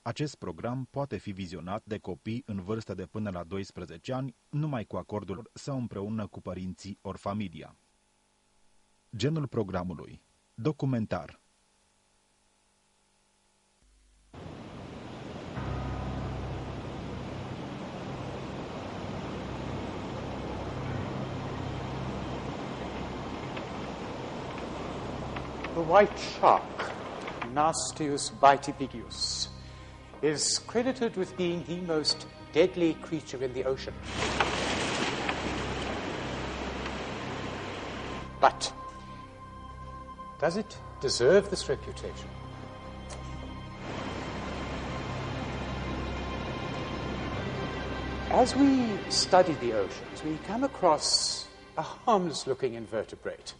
Acest program poate fi vizionat de copii în vârstă de până la 12 ani, numai cu acordul lor sau împreună cu părinții ori familia. Genul programului: documentar. The white shark, Nastius vitivigius, is credited with being the most deadly creature in the ocean. But does it deserve this reputation? As we study the oceans, we come across a harmless-looking invertebrate.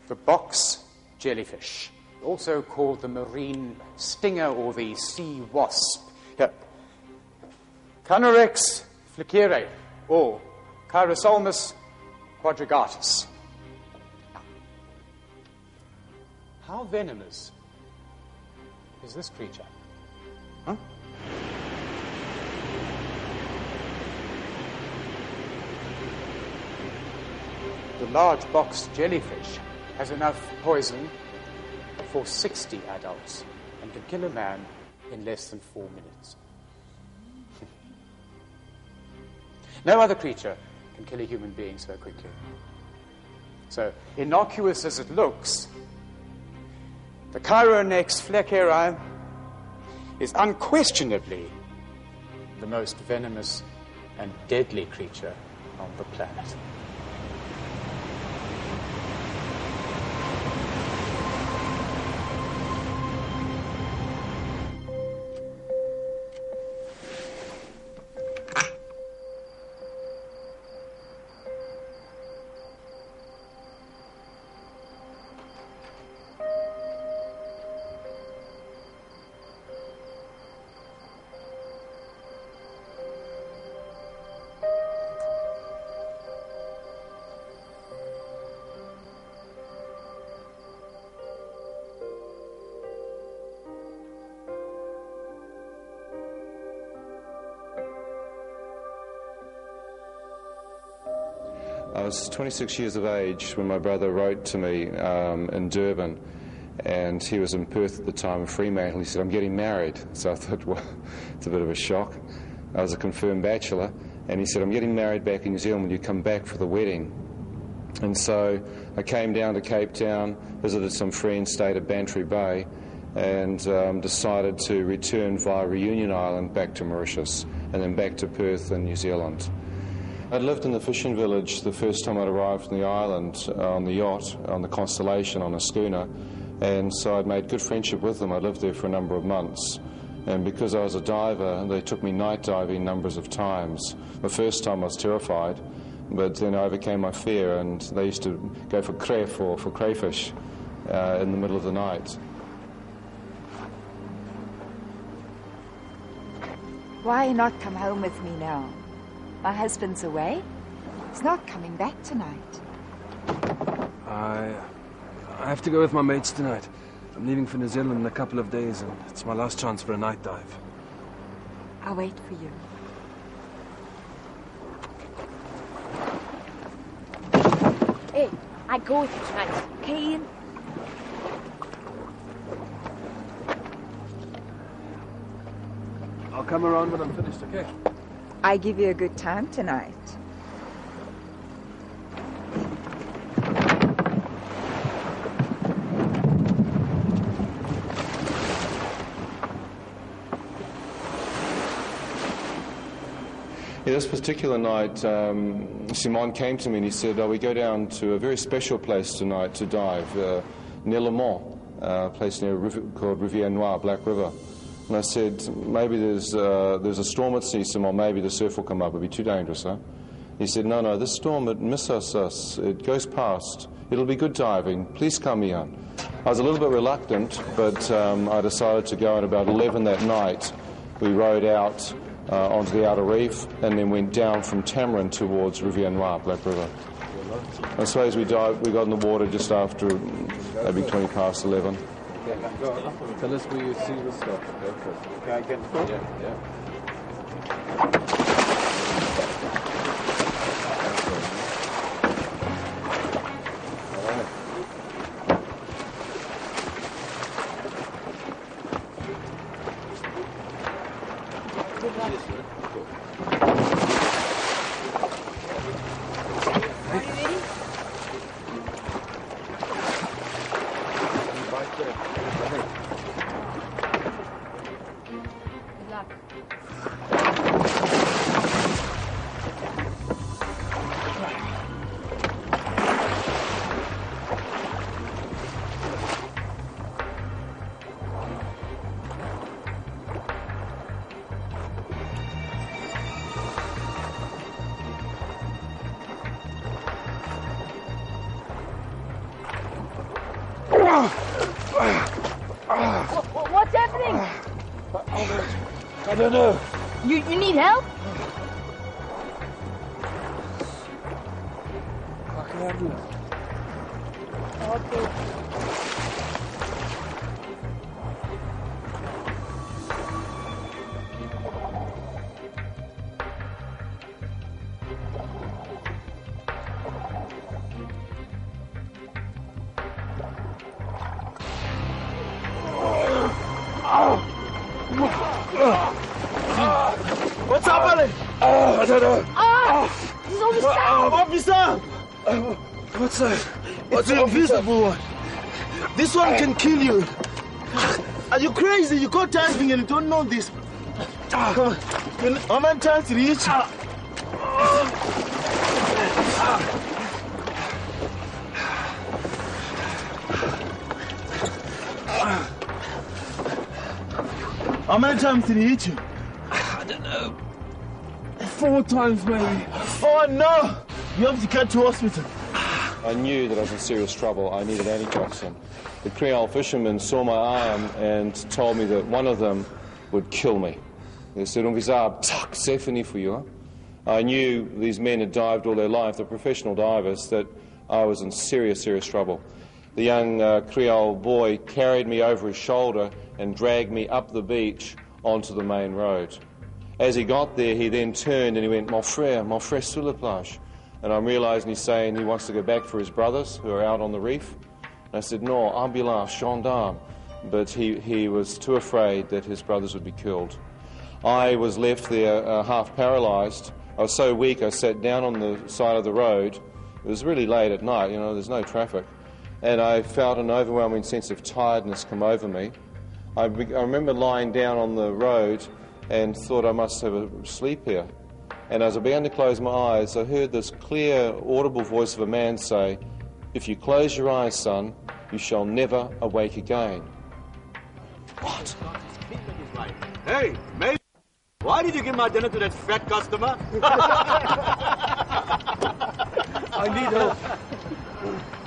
The box jellyfish, also called the marine stinger or the sea wasp. Here. Canurex flicere, or Chirosalmus quadrigatus. How venomous is this creature? Huh? The large box jellyfish has enough poison for 60 adults and can kill a man in less than 4 minutes. No other creature can kill a human being so quickly. So, innocuous as it looks, the Chironex fleceri is unquestionably the most venomous and deadly creature on the planet. I was 26 years of age when my brother wrote to me in Durban, and he was in Perth at the time, in Fremantle. He said, "I'm getting married." So I thought, well, it's a bit of a shock. I was a confirmed bachelor, and he said, "I'm getting married back in New Zealand. Will you come back for the wedding?" And so I came down to Cape Town, visited some friends, stayed at Bantry Bay, and decided to return via Reunion Island back to Mauritius, and then back to Perth in New Zealand. I'd lived in the fishing village the first time I'd arrived on the island, on the yacht, on the Constellation, on a schooner, and so I'd made good friendship with them. I lived there for a number of months, and because I was a diver, they took me night diving numbers of times. The first time I was terrified, but then I overcame my fear, and they used to go for crayfish or for crayfish in the middle of the night. Why not come home with me now? My husband's away. He's not coming back tonight. I have to go with my mates tonight. I'm leaving for New Zealand in a couple of days, and it's my last chance for a night dive. I'll wait for you. Hey, I go with you tonight. Okay, Ian? I'll come around when I'm finished, okay? I give you a good time tonight. Yeah, this particular night, Simon came to me and he said, "Oh, we go down to a very special place tonight to dive, near Le Mans, a place near called Rivière Noire, Black River." And I said, "Maybe there's a storm at sea, Simon. Maybe the surf will come up. It'll be too dangerous, huh?" He said, "No, this storm, it misses us. It goes past. It'll be good diving. Please come, Ian." I was a little bit reluctant, but I decided to go. At about 11 that night, we rowed out onto the outer reef and then went down from Tamarin towards Rivière Noire, Black River. I suppose we got in the water just after maybe 20 past 11. Okay, go on. Tell us where you see the stuff. Go first. Okay, I get the phone. Yeah. Good luck. What's happening? I don't know. You need help? I can handle it. Okay. What's happening? I don't know. This is almost down. Officer! What's that? It's the invisible one. This one can kill you. Are you crazy? You got timing and you don't know this. Come on. How many times did he hit you? How many times did he hit you? I don't know. 4 times maybe. Oh no! You have to get to hospital. I knew that I was in serious trouble. I needed antitoxin. The Creole fishermen saw my arm and told me that one of them would kill me. They said, Invizibilul, c'est fini for you. I knew these men had dived all their life, they're professional divers, that I was in serious, serious trouble. The young Creole boy carried me over his shoulder and dragged me up the beach onto the main road. As he got there, he then turned and he went, mon frère sur la plage. And I'm realizing he's saying he wants to go back for his brothers who are out on the reef. And I said, no, ambulance, gendarme. But he was too afraid that his brothers would be killed. I was left there half paralyzed. I was so weak, I sat down on the side of the road. It was really late at night, you know, there's no traffic. And I felt an overwhelming sense of tiredness come over me. I remember lying down on the road and thought I must have a sleep here. And as I began to close my eyes, I heard this clear, audible voice of a man say, if you close your eyes, son, you shall never awake again. What? Hey, mate! Why did you give my dinner to that fat customer? I need help.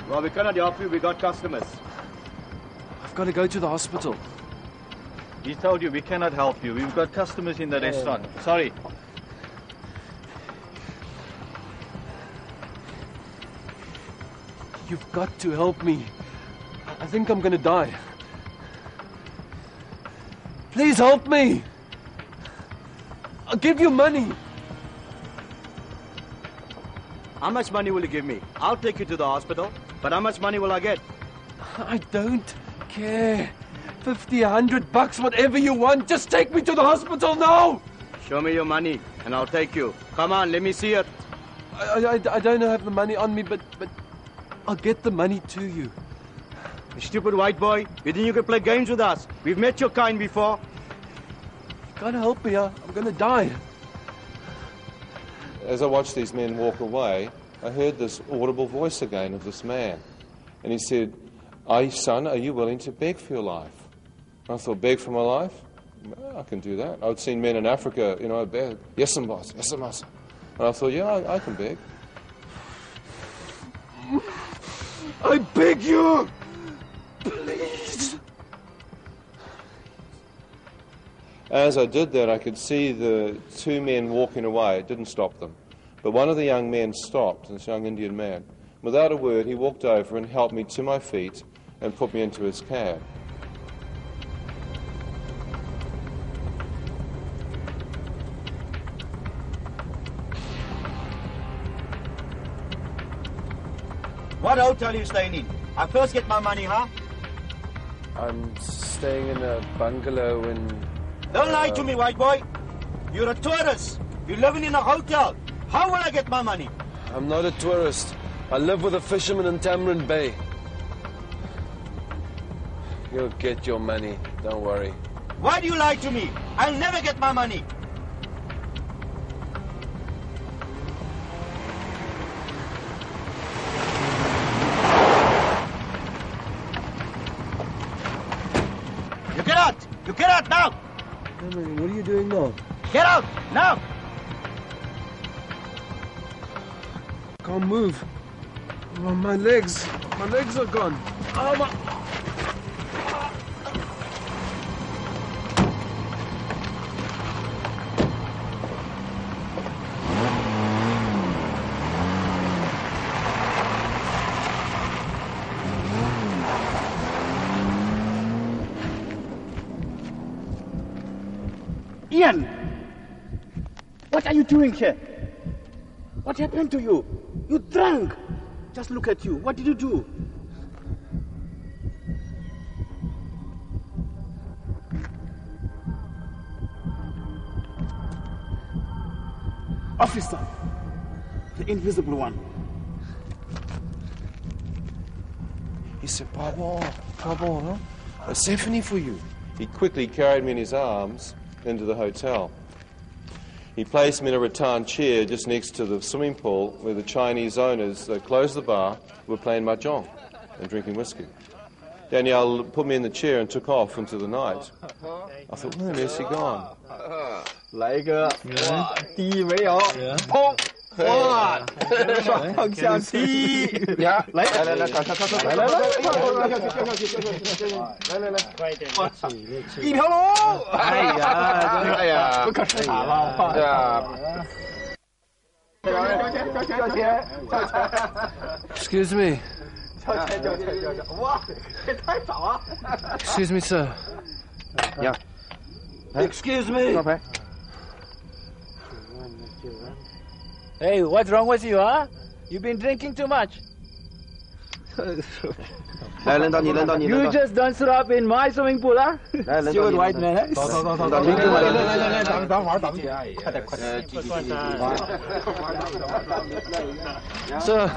Well, we cannot help you. We got customers. I've got to go to the hospital. He told you we cannot help you. We've got customers in the restaurant. Sorry. You've got to help me. I think I'm going to die. Please help me. I'll give you money. How much money will you give me? I'll take you to the hospital. But how much money will I get? I don't care. 50, $100, whatever you want. Just take me to the hospital now. Show me your money, and I'll take you. Come on, let me see it. I don't have the money on me, but I'll get the money to you. You stupid white boy. You think you could play games with us? We've met your kind before. You gotta help me. I'm gonna die. As I watched these men walk away, I heard this audible voice again of this man. And he said, son, are you willing to beg for your life? And I thought, beg for my life? Well, I can do that. I'd seen men in Africa, you know, beg. Yes, boss. Yes, boss. And I thought, yeah, I can beg. I beg you! Please! As I did that, I could see the 2 men walking away. It didn't stop them. But one of the young men stopped, this young Indian man. Without a word, he walked over and helped me to my feet and put me into his cab. What hotel are you staying in? I first get my money, huh? I'm staying in a bungalow in... Don't lie to me, white boy. You're a tourist. You're living in a hotel. How will I get my money? I'm not a tourist. I live with a fisherman in Tamarind Bay. You'll get your money, don't worry. Why do you lie to me? I'll never get my money. You get out! You get out now! What are you doing now? Get out! Now! Can't move. Oh, my legs are gone. Oh, my... Ian! What are you doing here? What happened to you? You drank! Just look at you. What did you do? Officer! The invisible one. He said, Pardon, huh? A symphony for you. He quickly carried me in his arms into the hotel. He placed me in a rattan chair just next to the swimming pool where the Chinese owners closed the bar, were playing mahjong and drinking whiskey. Danielle put me in the chair and took off into the night. I thought, where's he gone? 来一个，哇，第一没有，砰，哇，双向踢，呀，来，一条龙，哎呀，不可思议了，对啊。Excuse me. 哇，这太早啊 Excuse me, sir. Yeah. Excuse me. Hey, what's wrong with you, huh? You've been drinking too much. 来，轮到你，轮到你。 You just don't throw up in my swimming pool, huh? 来，轮到你。 Stupid white man. 走，来，等会儿，快点，Sir.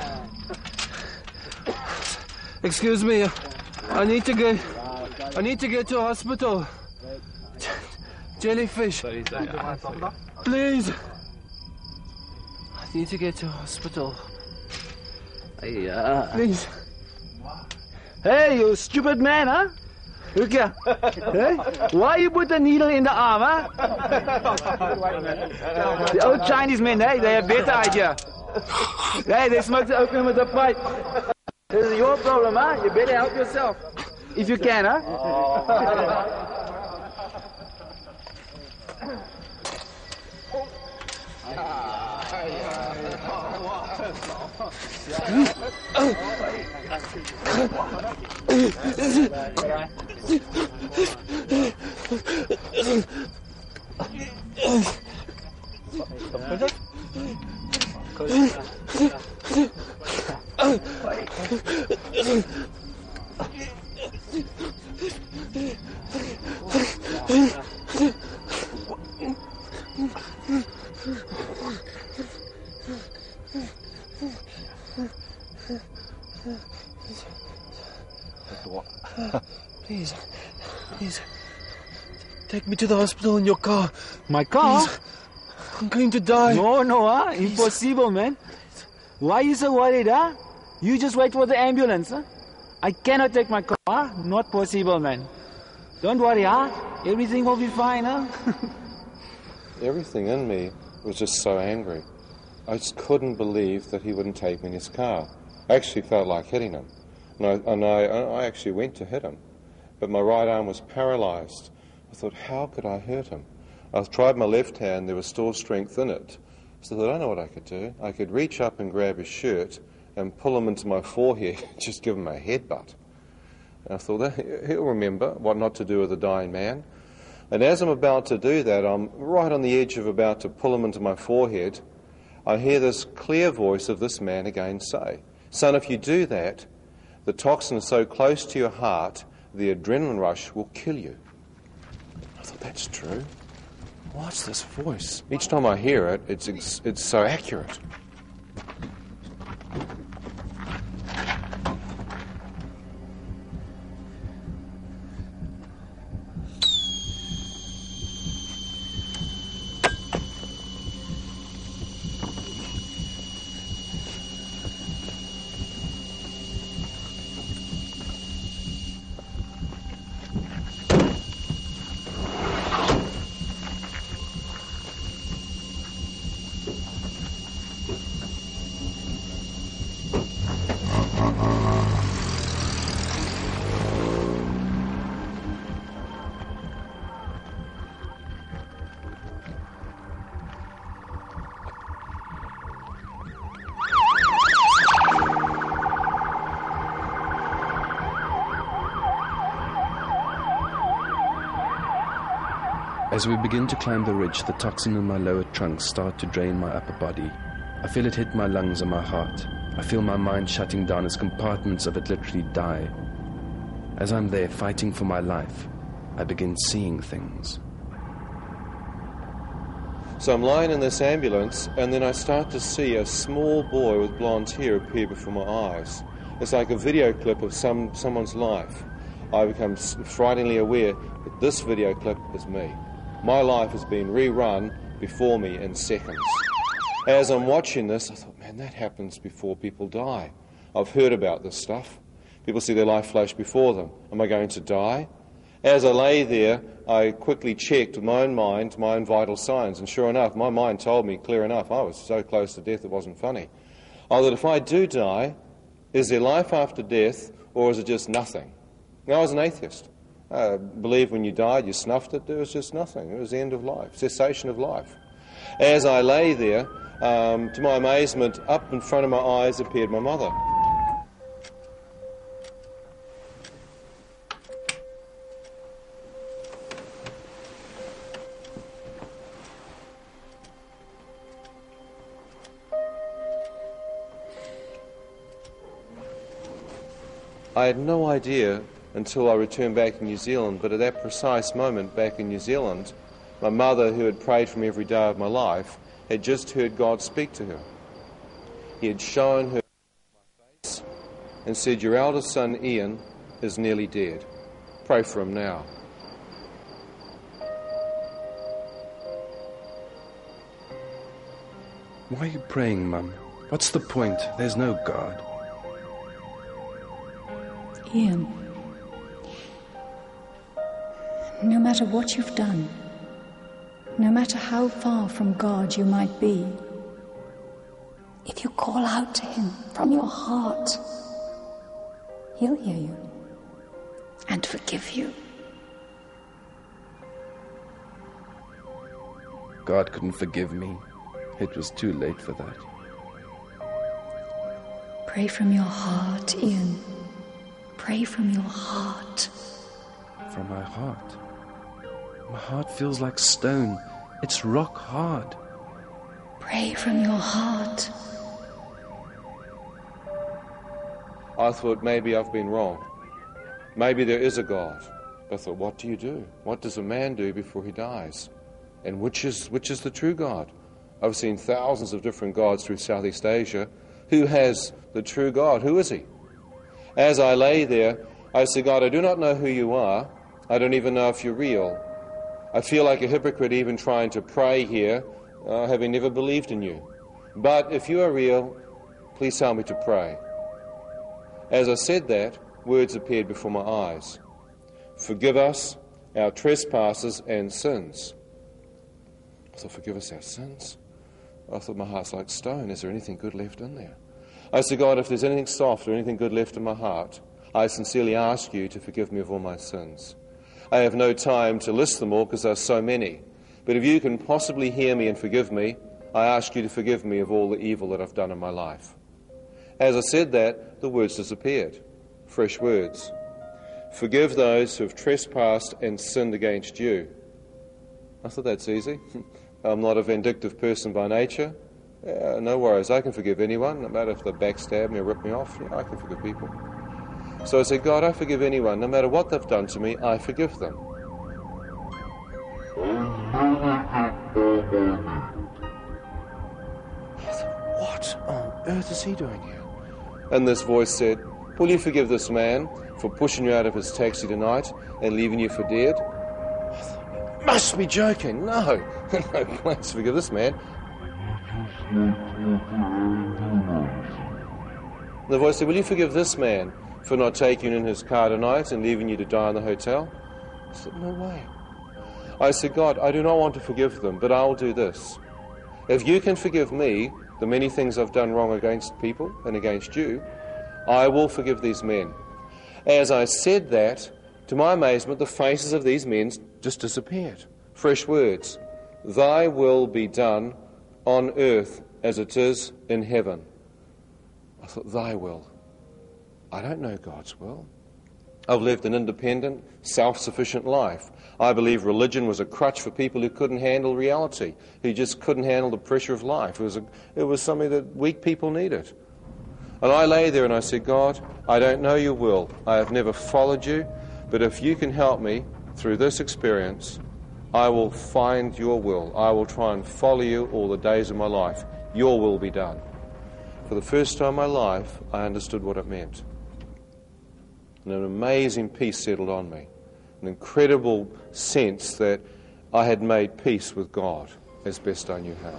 Excuse me. I need to get to a hospital. Jellyfish. Please. I need to get to a hospital. Please. Hey, you stupid man, huh? Look here. Hey? Why you put the needle in the arm, huh? The old Chinese men, hey, they have better idea. Hey, they smoke the opium with a pipe. This is your problem, huh? You better help yourself. If you can, huh? Please. Take me to the hospital in your car. My car? Please. I'm going to die. No, huh? Impossible, man. Why are you so worried, huh? You just wait for the ambulance, huh? I cannot take my car. Not possible, man. Don't worry, huh? Everything will be fine, huh? Everything in me was just so angry. I just couldn't believe that he wouldn't take me in his car. I actually felt like hitting him. And I actually went to hit him. But my right arm was paralyzed. I thought, how could I hurt him? I tried my left hand, there was still strength in it. So I thought, I know what I could do. I could reach up and grab his shirt and pull him into my forehead, just give him a headbutt. And I thought, he'll remember what not to do with a dying man. And as I'm about to do that, I'm right on the edge of about to pull him into my forehead. I hear this clear voice of this man again say, Son, if you do that, the toxin is so close to your heart, the adrenaline rush will kill you. I thought, that's true. What's this voice? Each time I hear it, it's so accurate. As we begin to climb the ridge, the toxin in my lower trunk starts to drain my upper body. I feel it hit my lungs and my heart. I feel my mind shutting down as compartments of it literally die. As I'm there fighting for my life, I begin seeing things. So I'm lying in this ambulance, and then I start to see a small boy with blonde hair appear before my eyes. It's like a video clip of someone's life. I become frighteningly aware that this video clip is me. My life has been rerun before me in seconds. As I'm watching this, I thought, man, that happens before people die. I've heard about this stuff. People see their life flash before them. Am I going to die? As I lay there, I quickly checked with my own mind, my own vital signs, and sure enough, my mind told me clear enough, I was so close to death it wasn't funny. I thought, if I do die, is there life after death, or is it just nothing? Now, I was an atheist. I believed when you died, you snuffed it, there was just nothing. It was the end of life, cessation of life. As I lay there, to my amazement, up in front of my eyes appeared my mother. I had no idea until I returned back to New Zealand, but at that precise moment back in New Zealand, my mother, who had prayed for me every day of my life, had just heard God speak to her. He had shown her my face and said, your eldest son Ian is nearly dead. Pray for him now. Why are you praying, Mum? What's the point? There's no God. Ian, no matter what you've done, no matter how far from God you might be, if you call out to Him from your heart, He'll hear you and forgive you. God couldn't forgive me. It was too late for that. Pray from your heart, Ian. Pray from your heart. From my heart? My heart feels like stone. It's rock hard. Pray from your heart. I thought maybe I've been wrong. Maybe there is a God. I thought, what do you do? What does a man do before he dies? And which is the true God? I've seen thousands of different gods through Southeast Asia. Who has the true God? Who is he? As I lay there, I said, God, I do not know who you are. I don't even know if you're real. I feel like a hypocrite even trying to pray here, having never believed in you. But if you are real, please help me to pray. As I said that, words appeared before my eyes. Forgive us our trespasses and sins. I thought, forgive us our sins? I thought, my heart's like stone. Is there anything good left in there? I said, God, if there's anything soft or anything good left in my heart, I sincerely ask you to forgive me of all my sins. I have no time to list them all because there are so many. But if you can possibly hear me and forgive me, I ask you to forgive me of all the evil that I've done in my life. As I said that, the words disappeared. Fresh words. Forgive those who have trespassed and sinned against you. I thought, that's easy. I'm not a vindictive person by nature. Yeah, no worries, I can forgive anyone, no matter if they backstab me or rip me off. Yeah, I can forgive people. So I said, God, I forgive anyone, no matter what they've done to me, I forgive them. What on earth is he doing here? And this voice said, will you forgive this man for pushing you out of his taxi tonight and leaving you for dead? I thought, you must be joking. No, no plans to forgive this man. The voice said, will you forgive this man for not taking you in his car tonight and leaving you to die in the hotel? I said, no way. I said, God, I do not want to forgive them, but I'll do this. If you can forgive me the many things I've done wrong against people and against you, I will forgive these men. As I said that, to my amazement, the faces of these men just disappeared. Fresh words. Thy will be done on earth as it is in heaven. I thought, thy will. I don't know God's will. I've lived an independent, self-sufficient life. I believe religion was a crutch for people who couldn't handle reality, who just couldn't handle the pressure of life. It was something that weak people needed. And I lay there and I said, God, I don't know your will. I have never followed you, but if you can help me through this experience, I will find your will. I will try and follow you all the days of my life. Your will be done. For the first time in my life, I understood what it meant. And an amazing peace settled on me. An incredible sense that I had made peace with God as best I knew how.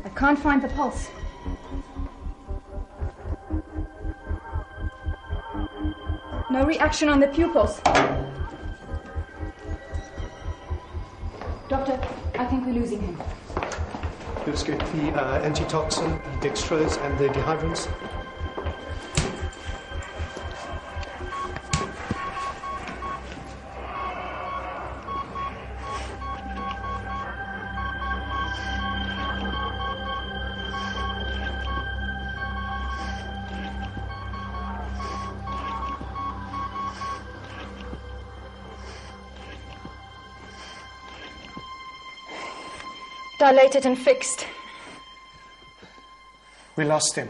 I can't find the pulse. No reaction on the pupils. Doctor, I think we're losing him. Let's get the antitoxin, the dextrose, and the dehydrants. Dilated and fixed. We lost him.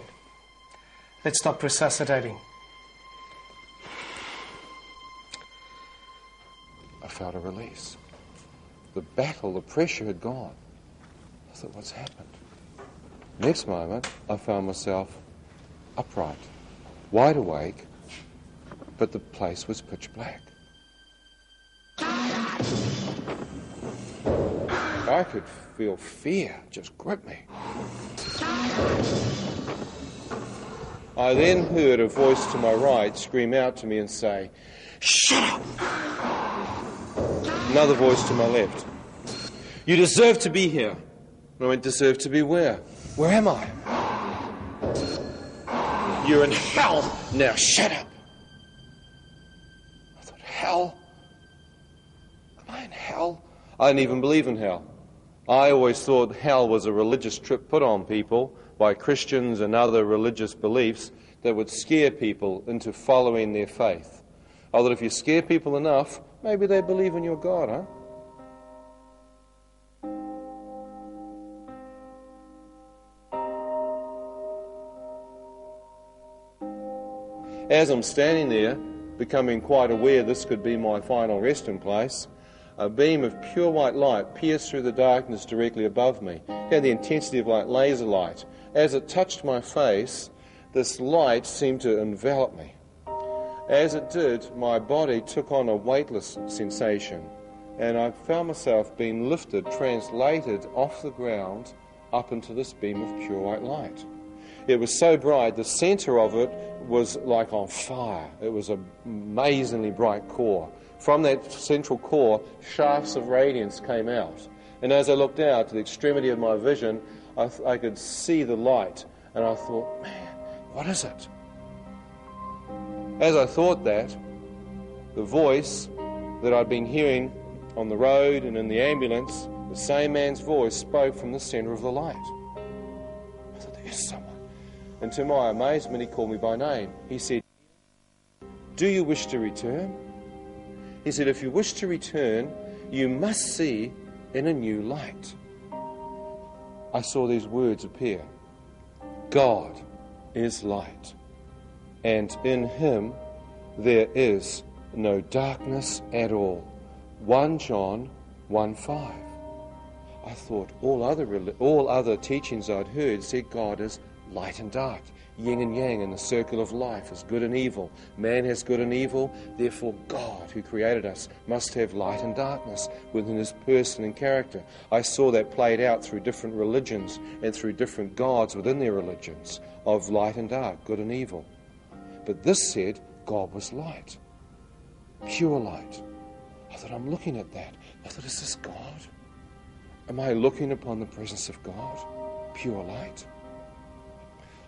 Let's stop resuscitating. I felt a release. The battle, the pressure had gone. I thought, what's happened? Next moment, I found myself upright, wide awake, but the place was pitch black. I could feel fear just grip me. I then heard a voice to my right scream out to me and say, "Shut up!" Another voice to my left, "You deserve to be here." I went, "Deserve to be where? Where am I?" "You're in hell. Now shut up." I thought, hell? Am I in hell? I didn't even believe in hell. I always thought hell was a religious trip put on people by Christians and other religious beliefs that would scare people into following their faith. Oh, that if you scare people enough, maybe they believe in your God, huh? As I'm standing there, becoming quite aware this could be my final resting place, a beam of pure white light pierced through the darkness directly above me. It had the intensity of like laser light. As it touched my face, this light seemed to envelop me. As it did, my body took on a weightless sensation, and I found myself being lifted, translated off the ground up into this beam of pure white light. It was so bright, the center of it was like on fire. It was an amazingly bright core. From that central core, shafts of radiance came out. And as I looked out to the extremity of my vision, I could see the light. And I thought, man, what is it? As I thought that, the voice that I'd been hearing on the road and in the ambulance, the same man's voice spoke from the centre of the light. I thought, there's someone. And to my amazement, he called me by name. He said, do you wish to return? He said, if you wish to return, you must see in a new light. I saw these words appear. God is light, and in him there is no darkness at all. 1 John 1:5. I thought all other teachings I'd heard said God is light and dark, yin and yang in the circle of life is good and evil. Man has good and evil, therefore God, who created us, must have light and darkness within his person and character. I saw that played out through different religions and through different gods within their religions of light and dark, good and evil. But this said God was light, pure light. I thought, I'm looking at that. I thought, is this God? Am I looking upon the presence of God? Pure light.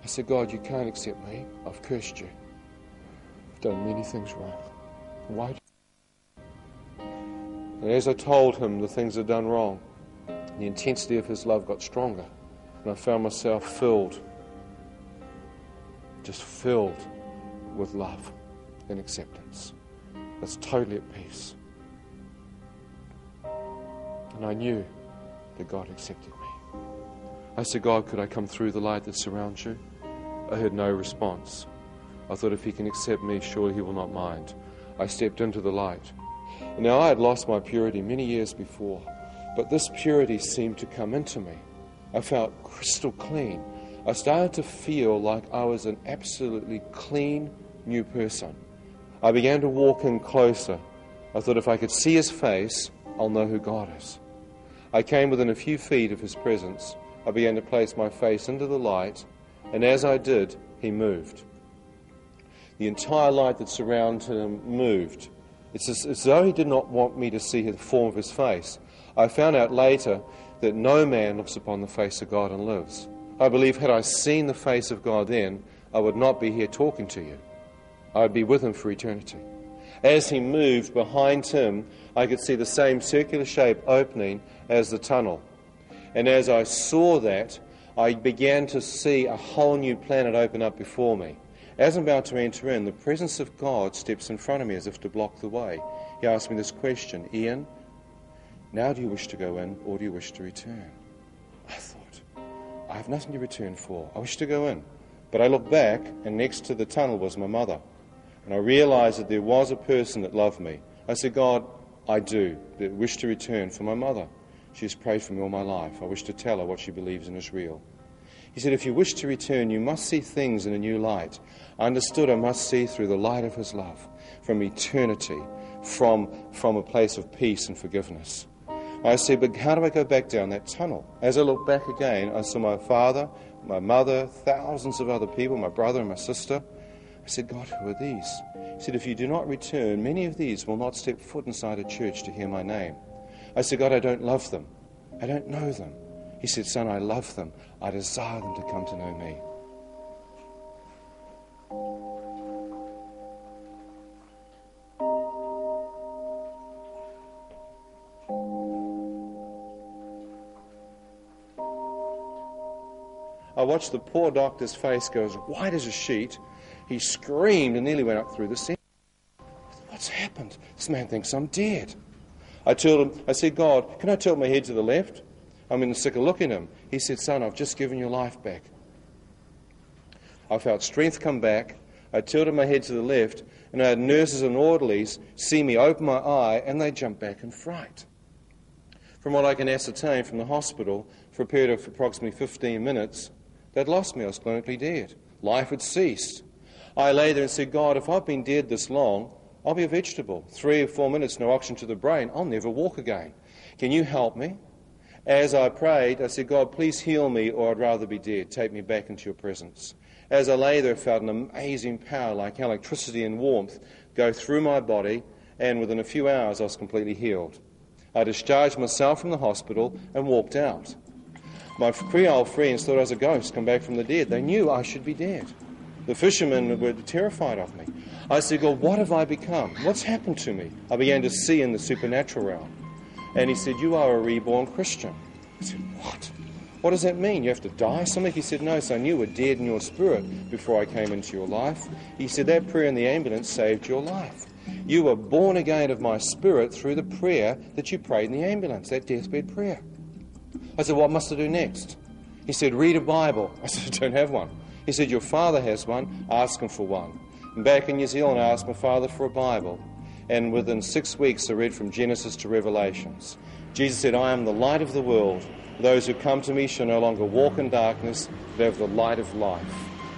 I said, God, you can't accept me. I've cursed you. I've done many things wrong. Why? And as I told him the things I'd done wrong, the intensity of his love got stronger. And I found myself filled, just filled with love and acceptance. I was totally at peace. And I knew that God accepted me. I said, God, could I come through the light that surrounds you? I heard no response. I thought, if he can accept me, surely he will not mind. I stepped into the light. Now, I had lost my purity many years before, but this purity seemed to come into me. I felt crystal clean. I started to feel like I was an absolutely clean new person. I began to walk in closer. I thought, if I could see his face, I'll know who God is. I came within a few feet of his presence. I began to place my face into the light, and as I did, he moved. The entire light that surrounded him moved. It's as though he did not want me to see the form of his face. I found out later that no man looks upon the face of God and lives. I believe had I seen the face of God then, I would not be here talking to you. I would be with him for eternity. As he moved behind him, I could see the same circular shape opening as the tunnel. And as I saw that, I began to see a whole new planet open up before me. As I'm about to enter in, the presence of God steps in front of me as if to block the way. He asked me this question, Ian, now do you wish to go in or do you wish to return? I thought, I have nothing to return for. I wish to go in. But I looked back, and next to the tunnel was my mother. And I realized that there was a person that loved me. I said, God, I do wish to return for my mother. She has prayed for me all my life. I wish to tell her what she believes in is real. He said, if you wish to return, you must see things in a new light. I understood I must see through the light of his love, from eternity, from a place of peace and forgiveness. I said, but how do I go back down that tunnel? As I looked back again, I saw my father, my mother, thousands of other people, my brother and my sister. I said, God, who are these? He said, if you do not return, many of these will not step foot inside a church to hear my name. I said, God, I don't love them. I don't know them. He said, son, I love them. I desire them to come to know me. I watched the poor doctor's face go as white as a sheet. He screamed and nearly went up through the ceiling. What's happened? This man thinks I'm dead. I said, God, can I tilt my head to the left? I'm sick of looking at him. He said, son, I've just given your life back. I felt strength come back. I tilted my head to the left, and I had nurses and orderlies see me open my eye, and they jumped back in fright. From what I can ascertain from the hospital, for a period of approximately 15 minutes, they'd lost me. I was clinically dead. Life had ceased. I lay there and said, God, if I've been dead this long, I'll be a vegetable. 3 or 4 minutes, no oxygen to the brain. I'll never walk again. Can you help me? As I prayed, I said, God, please heal me, or I'd rather be dead. Take me back into your presence. As I lay there, I felt an amazing power, like electricity and warmth, go through my body, and within a few hours, I was completely healed. I discharged myself from the hospital and walked out. My Creole friends thought I was a ghost come back from the dead. They knew I should be dead. The fishermen were terrified of me. I said, God, what have I become? What's happened to me? I began to see in the supernatural realm. And he said, you are a reborn Christian. I said, what? What does that mean? You have to die or something? He said, no, son, you were dead in your spirit before I came into your life. He said, that prayer in the ambulance saved your life. You were born again of my spirit through the prayer that you prayed in the ambulance, that deathbed prayer. I said, what must I do next? He said, read a Bible. I said, I don't have one. He said, your father has one, ask him for one. And back in New Zealand, I asked my father for a Bible. And within 6 weeks, I read from Genesis to Revelations. Jesus said, I am the light of the world. Those who come to me shall no longer walk in darkness, but have the light of life.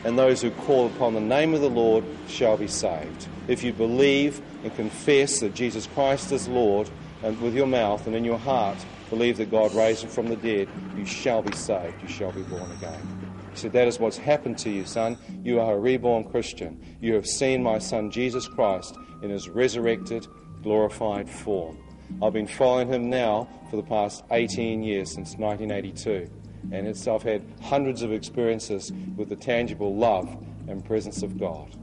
And those who call upon the name of the Lord shall be saved. If you believe and confess that Jesus Christ is Lord, and with your mouth and in your heart believe that God raised him from the dead, you shall be saved, you shall be born again. He said, that is what's happened to you, son. You are a reborn Christian. You have seen my son Jesus Christ in his resurrected, glorified form. I've been following him now for the past 18 years, since 1982. And I've had hundreds of experiences with the tangible love and presence of God.